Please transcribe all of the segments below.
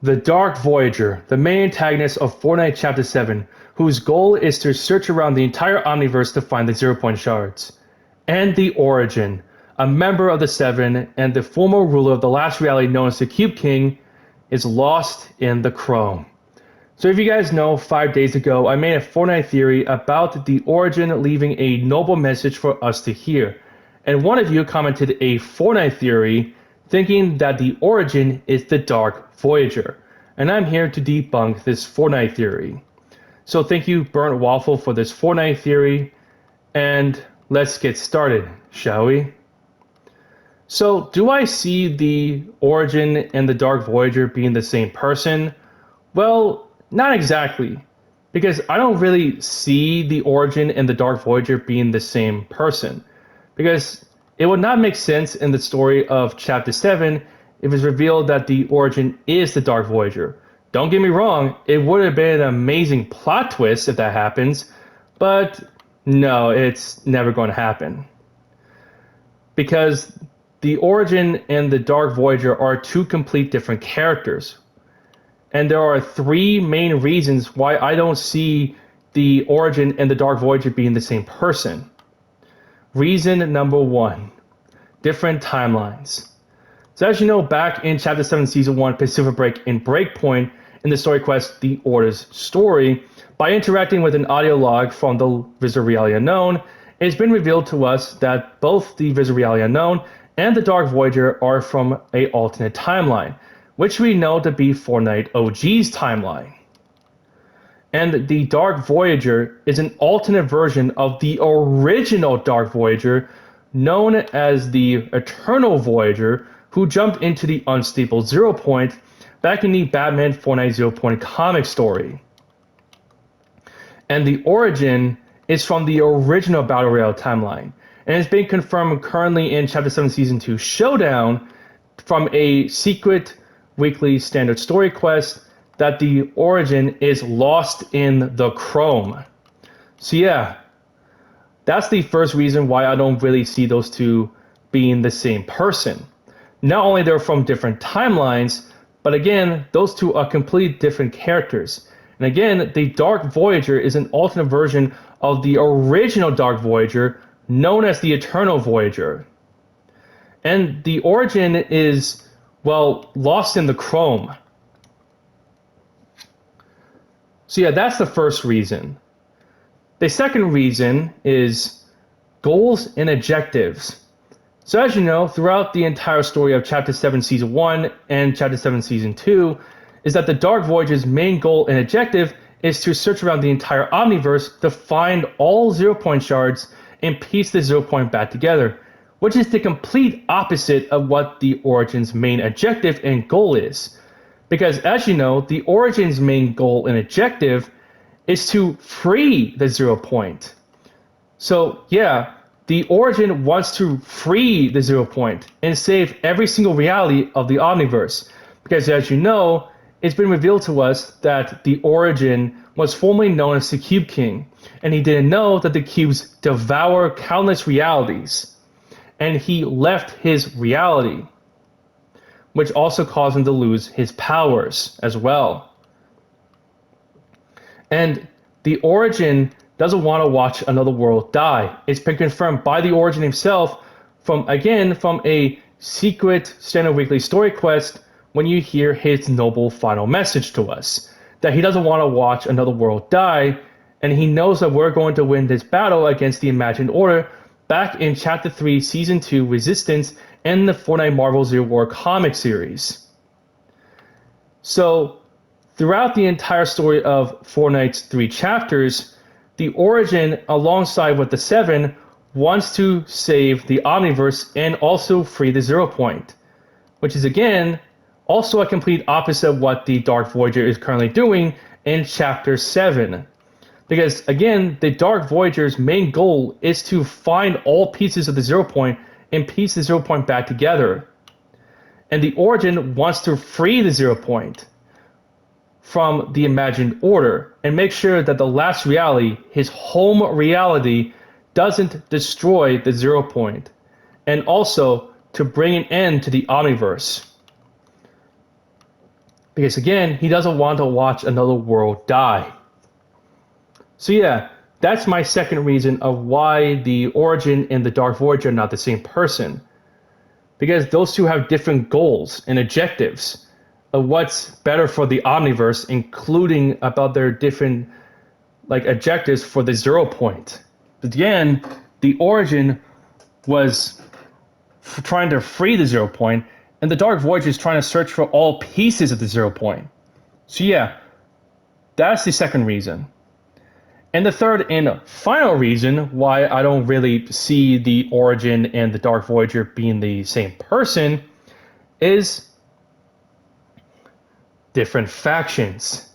The Dark Voyager, the main antagonist of Fortnite Chapter 7, whose goal is to search around the entire Omniverse to find the Zero Point Shards. And the Origin, a member of the Seven and the former ruler of the last reality known as the Cube King, is lost in the Chrome. So if you guys know, 5 days ago I made a Fortnite theory about the Origin leaving a noble message for us to hear. And one of you commented a Fortnite theory thinking that the Origin is the Dark Voyager. And I'm here to debunk this Fortnite theory. So thank you, Burnt Waffle, for this Fortnite theory. And let's get started, shall we? So do I see the Origin and the Dark Voyager being the same person? Well, not exactly. Because I don't really see the Origin and the Dark Voyager being the same person. Because it would not make sense in the story of Chapter 7 if it's revealed that the Origin is the Dark Voyager. Don't get me wrong, it would have been an amazing plot twist if that happens, but no, it's never going to happen. Because the Origin and the Dark Voyager are two complete different characters. And there are three main reasons why I don't see the Origin and the Dark Voyager being the same person. Reason number one, different timelines. So as you know, back in Chapter 7, Season 1, Pacific Break in Breakpoint, in the story quest The Order's Story, by interacting with an audio log from the Visitor Reality Unknown, it's been revealed to us that both the Visitor Reality Unknown and the Dark Voyager are from an alternate timeline, which we know to be Fortnite OG's timeline. And the Dark Voyager is an alternate version of the original Dark Voyager, known as the Eternal Voyager, who jumped into the unstable Zero Point back in the Batman Fortnite Zero Point comic story. And the Origin is from the original Battle Royale timeline, and it's been confirmed currently in Chapter 7 Season 2 Showdown from a secret weekly standard story quest that the Origin is lost in the Chrome. So yeah, that's the first reason why I don't really see those two being the same person. Not only they're from different timelines, but again, those two are completely different characters. And again, the Dark Voyager is an alternate version of the original Dark Voyager, known as the Eternal Voyager. And the Origin is, well, lost in the Chrome. So yeah, that's the first reason. The second reason is goals and objectives. So as you know, throughout the entire story of Chapter 7 Season 1 and Chapter 7 Season 2, is that the Dark Voyager's main goal and objective is to search around the entire Omniverse to find all Zero Point Shards and piece the Zero Point back together, which is the complete opposite of what the Origin's main objective and goal is. Because as you know, the Origin's main goal and objective is to free the Zero Point. So yeah, the Origin wants to free the Zero Point and save every single reality of the Omniverse. Because as you know, it's been revealed to us that the Origin was formerly known as the Cube King, and he didn't know that the cubes devour countless realities. And he left his reality, which also caused him to lose his powers as well. And the Origin doesn't want to watch another world die. It's been confirmed by the Origin himself from a secret standard weekly story quest when you hear his noble final message to us, that he doesn't want to watch another world die, and he knows that we're going to win this battle against the Imagined Order back in Chapter 3 Season 2 Resistance and the Fortnite Marvel Zero War comic series. So throughout the entire story of Fortnite's 3 chapters, the Origin, alongside with the Seven, wants to save the Omniverse and also free the Zero Point, which is again also a complete opposite of what the Dark Voyager is currently doing in Chapter 7. Because again, the Dark Voyager's main goal is to find all pieces of the Zero Point and piece the Zero Point back together. And the Origin wants to free the Zero Point from the Imagined Order and make sure that the last reality, his home reality, doesn't destroy the Zero Point, and also to bring an end to the Omniverse. Because again, he doesn't want to watch another world die. So yeah, that's my second reason of why the Origin and the Dark Voyager are not the same person. Because those two have different goals and objectives of what's better for the Omniverse, including about their different objectives for the 0 point. But again, the Origin was trying to free the 0 point, and the Dark Voyager is trying to search for all pieces of the 0 point. So yeah, that's the second reason. And the third and final reason why I don't really see the Origin and the Dark Voyager being the same person is different factions.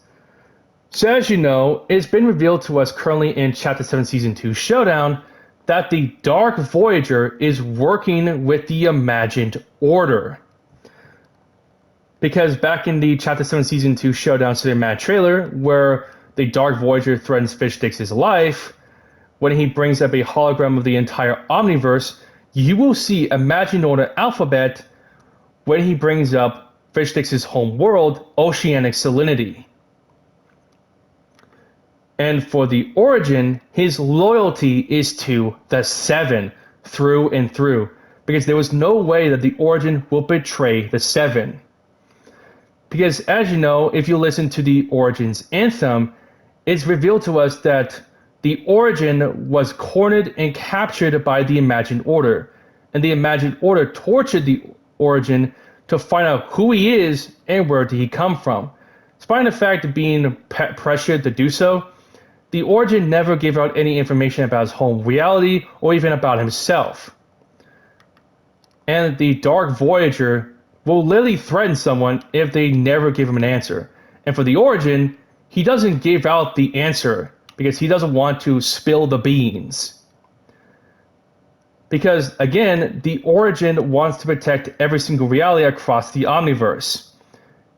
So as you know, it's been revealed to us currently in Chapter 7 Season 2 Showdown that the Dark Voyager is working with the Imagined Order. Because back in the Chapter 7 Season 2 Showdown cinematic trailer, where the Dark Voyager threatens Fish Dix's life, when he brings up a hologram of the entire Omniverse, you will see Imagined Order Alphabet when he brings up Fish Dix's home world, Oceanic Salinity. And for the Origin, his loyalty is to the Seven through and through, because there was no way that the Origin will betray the Seven. Because as you know, if you listen to the Origin's anthem, it's revealed to us that the Origin was cornered and captured by the Imagined Order, and the Imagined Order tortured the Origin to find out who he is and where did he come from. Despite the fact of being pressured to do so, the Origin never gave out any information about his home reality or even about himself. And the Dark Voyager will literally threaten someone if they never give him an answer. And for the Origin, he doesn't give out the answer because he doesn't want to spill the beans. Because again, the Origin wants to protect every single reality across the Omniverse.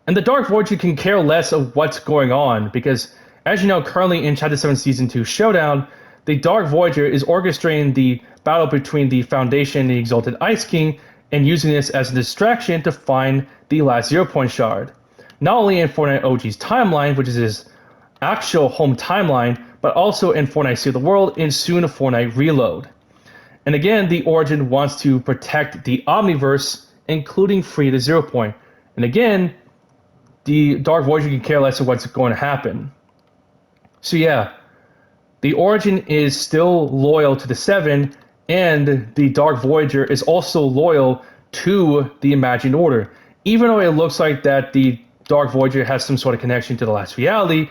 And the Dark Voyager can care less of what's going on because, as you know, currently in Chapter 7 Season 2 Showdown, the Dark Voyager is orchestrating the battle between the Foundation and the Exalted Ice King and using this as a distraction to find the last 0 point shard. Not only in Fortnite OG's timeline, which is his actual home timeline, but also in Fortnite Save the World and soon Fortnite Reload. And again, the Origin wants to protect the Omniverse, including free the 0 point. And again, the Dark Voyager can care less of what's going to happen. So yeah, the Origin is still loyal to the Seven, and the Dark Voyager is also loyal to the Imagined Order. Even though it looks like that the Dark Voyager has some sort of connection to the last reality,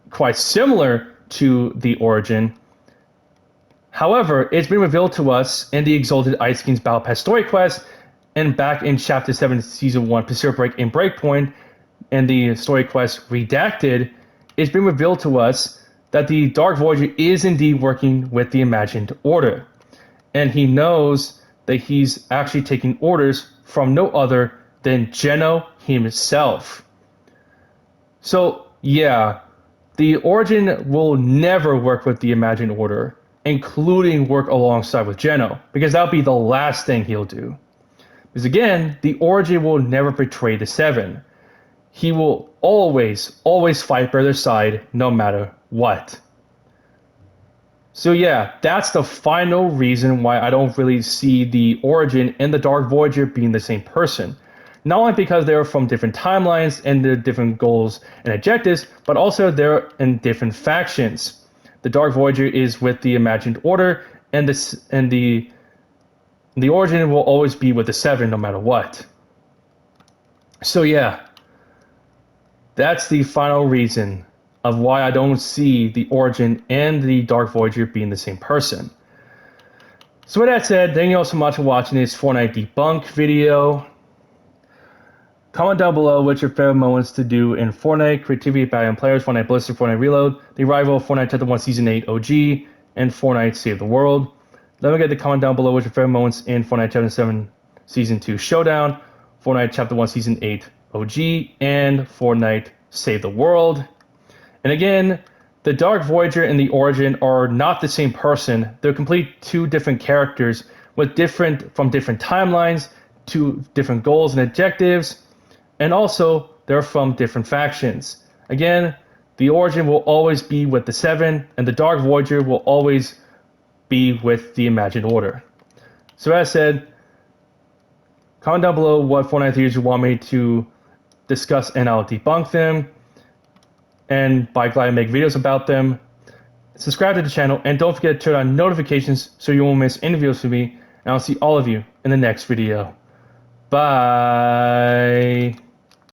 quite similar to the Origin. However, it's been revealed to us in the Exalted Ice King's Battle Pass story quest, and back in Chapter 7 Season 1 Pacific Break and Breakpoint, and the story quest Redacted, it's been revealed to us that the Dark Voyager is indeed working with the Imagined Order. And he knows that he's actually taking orders from no other than Geno himself. So, yeah, the Origin will never work with the Imagined Order, including work alongside with Geno, because that would be the last thing he'll do. Because again, the Origin will never betray the Seven. He will always fight by their side, no matter what. So yeah, that's the final reason why I don't really see the Origin and the Dark Voyager being the same person. Not only because they're from different timelines and their different goals and objectives, but also they're in different factions. The Dark Voyager is with the Imagined Order, and the Origin will always be with the Seven no matter what. So yeah, that's the final reason of why I don't see the Origin and the Dark Voyager being the same person. So with that said, thank you all so much for watching this Fortnite Debunk video. Comment down below what your favorite moments to do in Fortnite, creativity by young players, Fortnite Blizzard, Fortnite Reload, the arrival of Fortnite Chapter 1 Season 8 OG, and Fortnite Save the World. Let me get the comment down below what your favorite moments in Fortnite Chapter 7 Season 2 Showdown, Fortnite Chapter 1 Season 8 OG, and Fortnite Save the World. And again, the Dark Voyager and the Origin are not the same person. They're complete two different characters with from different timelines to different goals and objectives, and also they're from different factions. Again, the Origin will always be with the Seven, and the Dark Voyager will always be with the Imagined Order. So as said, comment down below what Fortnite theories you want me to discuss and I'll debunk them. And by glad I make videos about them. Subscribe to the channel and don't forget to turn on notifications so you won't miss any videos from me. And I'll see all of you in the next video. Bye.